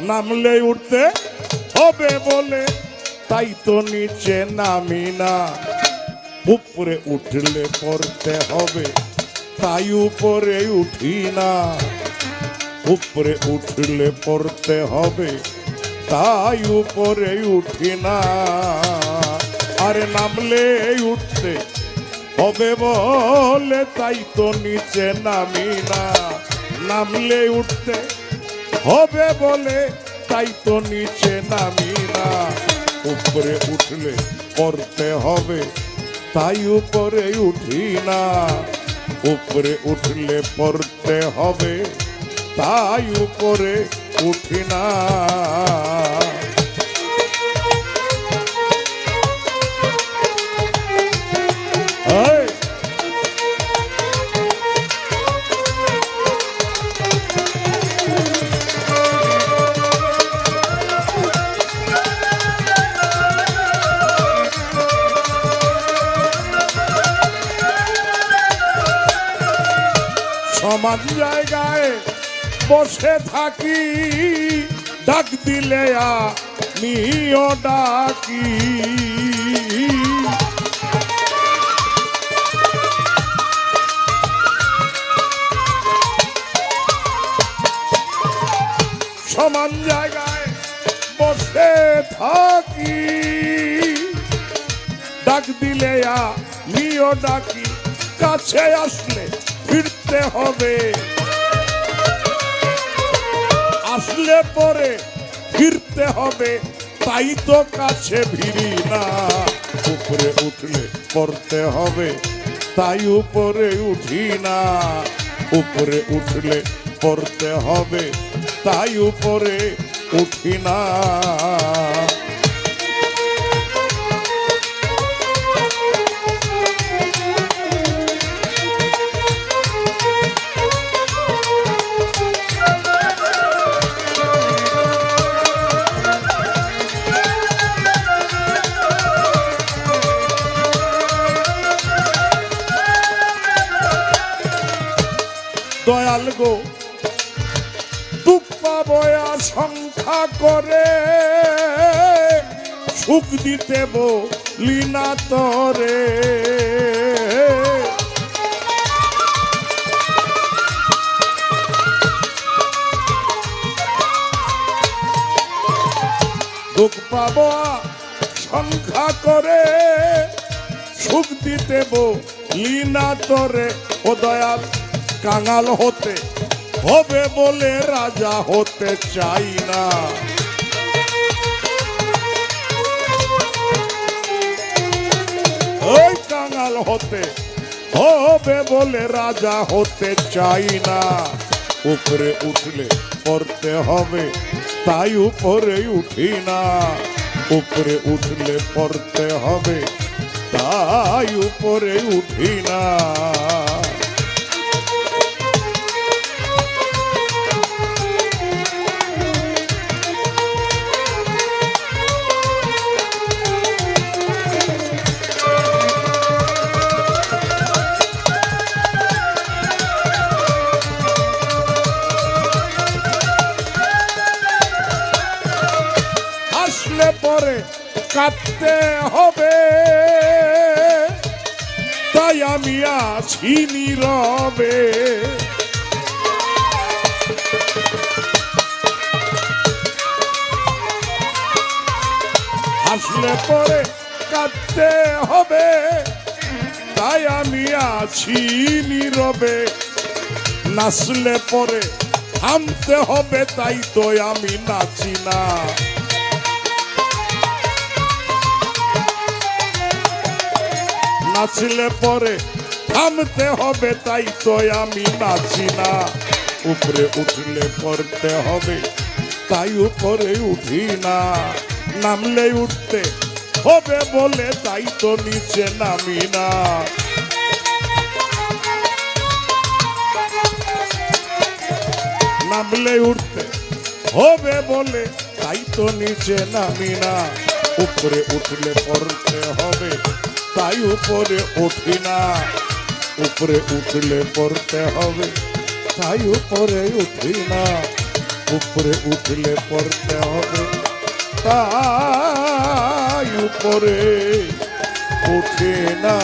নামলে উঠতে হবে বলে তাই তো নিচে নামি না, উপরে উঠলে পড়তে হবে তাই উপরে উঠি না, উপরে উঠলে পড়তে হবে তাই উপরে উঠি না। আরে নামলে উঠতে হবে বলে তাই তো নিচে নামি না, নামলে উঠতে হবে বলে তাই তো নিচে নামি না, উপরে উঠলে পড়তে হবে তাই উপরে উঠি না, উপরে উঠলে পড়তে হবে তাই উপরে উঠি না। সমান জায়গায় বসে থাকি, ডাক দিলে আমিও ডাকি, সমান জায়গায় বসে থাকি, ডাক দিলে আমিও ডাকি, কাছে আসলে ফিরতে হবে, আসলে পরে ফিরতে হবে তাই তো কাছে ভিড়ি না, উপরে উঠলে পড়তে হবে তাই উপরে উঠি না, উপরে উঠলে পড়তে হবে তাই উপরে উঠি না। দয়াল গো দুঃখ পাবয়া সংখ্যা করে, সুখ দিতে বলি না তরে, দুঃখ পাবয়া সংখ্যা করে, সুখ দিতে বলি না তরে। ও দয়াল কাঙাল হতে হবে বলে রাজা হতে চাই না, ওই কাঙাল হতে হবে বলে রাজা হতে চাই না, উপরে উঠলে পড়তে হবে তাই উপরে উঠি না, উপরে উঠলে পড়তে হবে তাই উপরে উঠি না। পরে কাঁদতে হবে তাই আমি আছি নীরবে, হাসলে পরে কাঁদতে হবে তাই আমি আছি নীরবে, নাচলে পরে থামতে হবে তাই তো আমি নাচি না, নাচলে পরে থামতে হবে তাই তো আমি নাচি না, উপরে উঠলে পড়তে হবে তাই উপরে উঠি না, নামলে উঠতে হবে বলে তাই তো নিচে নামি না, নামলে উঠতে হবে বলে তাই তো নিচে নামি না, উপরে উঠলে পড়তে হবে তাই উপরে উঠি না, উপরে উঠলে পড়তে হবে তাই উপরে উঠি না, উপরে উঠলে পড়তে হবে তাই উপরে উঠে না।